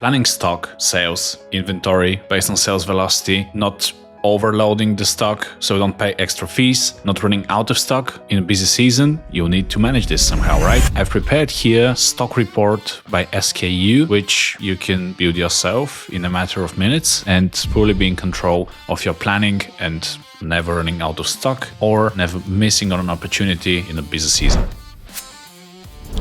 Planning stock, sales, inventory based on sales velocity, not overloading the stock so you don't pay extra fees, not running out of stock in a busy season. You need to manage this somehow, right? I've prepared here stock report by SKU, which you can build yourself in a matter of minutes and fully be in control of your planning and never running out of stock or never missing on an opportunity in a busy season.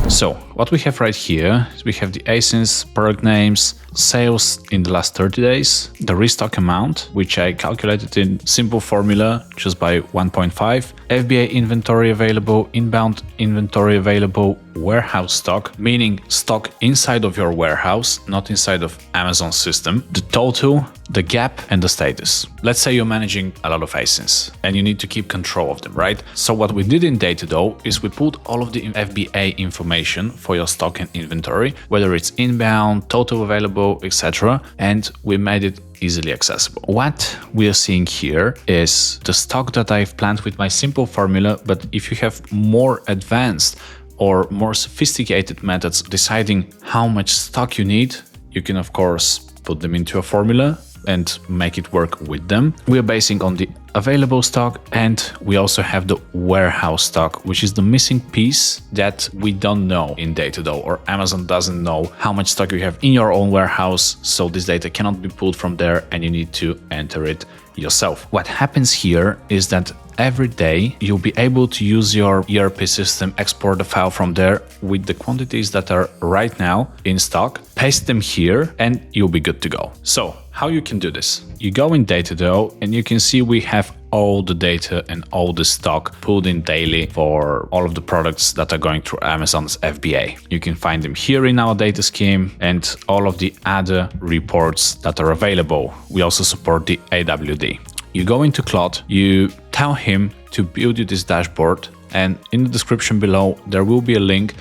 So what we have right here is we have the ASINs, product names, sales in the last 30 days, the restock amount, which I calculated in simple formula just by 1.5, FBA inventory available, inbound inventory available, warehouse stock, meaning stock inside of your warehouse, not inside of Amazon system, the total, the gap, and the status. Let's say you're managing a lot of ASINs and you need to keep control of them, right? So what we did in DataDoe is we put all of the FBA information for your stock and inventory, whether it's inbound, total available, etc., and we made it easily accessible. What we are seeing here is the stock that I've planned with my simple formula, but if you have more advanced or more sophisticated methods deciding how much stock you need, you can of course put them into a formula and make it work with them. We are basing on the available stock, and we also have the warehouse stock, which is the missing piece that we don't know in DataDoe, or Amazon doesn't know how much stock you have in your own warehouse, so this data cannot be pulled from there and you need to enter it yourself. What happens here is that every day you'll be able to use your ERP system, export the file from there with the quantities that are right now in stock, paste them here, and you'll be good to go. So how you can do this? You go in DataDoe and you can see we have all the data and all the stock pulled in daily for all of the products that are going through Amazon's FBA. You can find them here in our data scheme and all of the other reports that are available. We also support the AWD. You go into Claude, you tell him to build you this dashboard, and in the description below there will be a link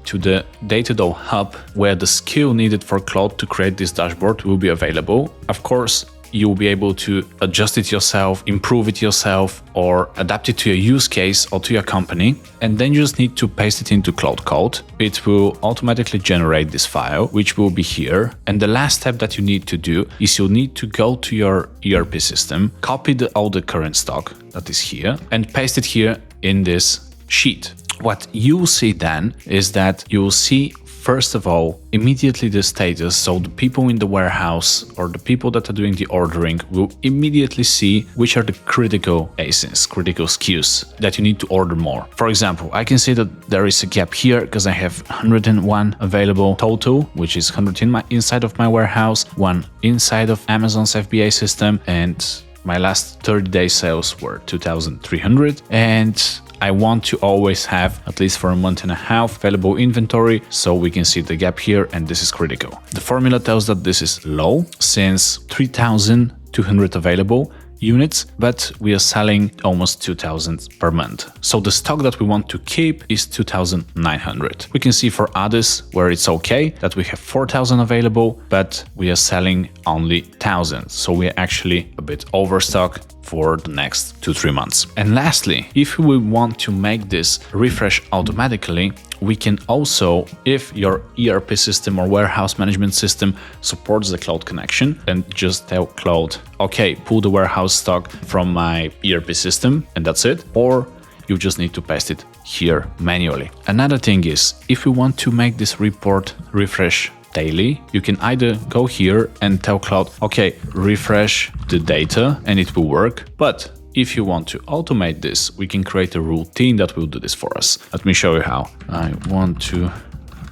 to the DataDoe hub where the skill needed for Claude to create this dashboard will be available. Of course, you'll be able to adjust it yourself, improve it yourself, or adapt it to your use case or to your company. And then you just need to paste it into Claude Code. It will automatically generate this file, which will be here. And the last step that you need to do is you'll need to go to your ERP system, copy all the current stock that is here, and paste it here in this sheet. What you'll see then is that you'll see, first of all, immediately the status. So the people in the warehouse or the people that are doing the ordering will immediately see which are the critical ASINs, critical SKUs that you need to order more. For example, I can see that there is a gap here because I have 101 available total, which is 100 inside of my warehouse, one inside of Amazon's FBA system, and my last 30-day sales were 2,300, and I want to always have, at least for a month and a half, available inventory, so we can see the gap here, and this is critical. The formula tells that this is low, since 3,200 available units, but we are selling almost 2,000 per month. So the stock that we want to keep is 2,900. We can see for others where it's okay that we have 4,000 available, but we are selling only 1,000. So we are actually a bit overstock for the next 2-3 months. And lastly, if we want to make this refresh automatically, we can also, if your ERP system or warehouse management system supports the cloud connection, and just tell Claude, okay, pull the warehouse stock from my ERP system, and that's it. Or you just need to paste it here manually. Another thing is, if you want to make this report refresh daily, you can either go here and tell Claude, okay, refresh the data, and it will work. But if you want to automate this, we can create a routine that will do this for us. Let me show you how. I want to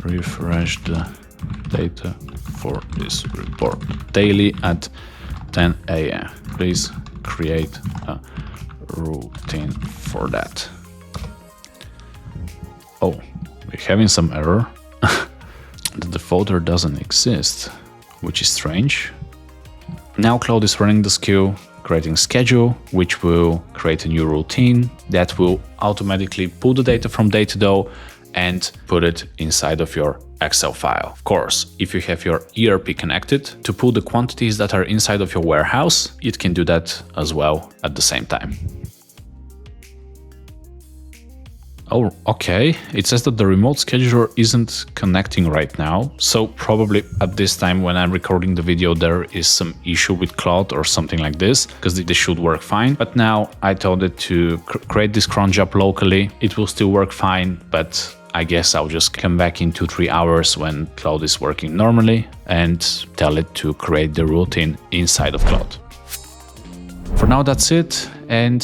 refresh the data for this report daily at 10 a.m. Please create a routine for that. Oh, we're having some error. The folder doesn't exist, which is strange. Now Claude is running the skill, creating schedule, which will create a new routine that will automatically pull the data from DataDoe and put it inside of your Excel file. Of course, if you have your ERP connected to pull the quantities that are inside of your warehouse, it can do that as well at the same time. Oh, okay. It says that the remote scheduler isn't connecting right now. So probably at this time when I'm recording the video, there is some issue with Claude or something like this, because they should work fine. But now I told it to create this cron job locally. It will still work fine, but I guess I'll just come back in 2-3 hours when Claude is working normally and tell it to create the routine inside of Claude. For now, that's it. And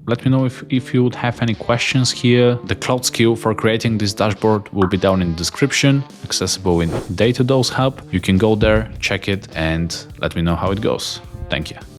let me know if you would have any questions here. The Claude skill for creating this dashboard will be down in the description, accessible in DataDoe's hub. You can go there, check it, and let me know how it goes. Thank you.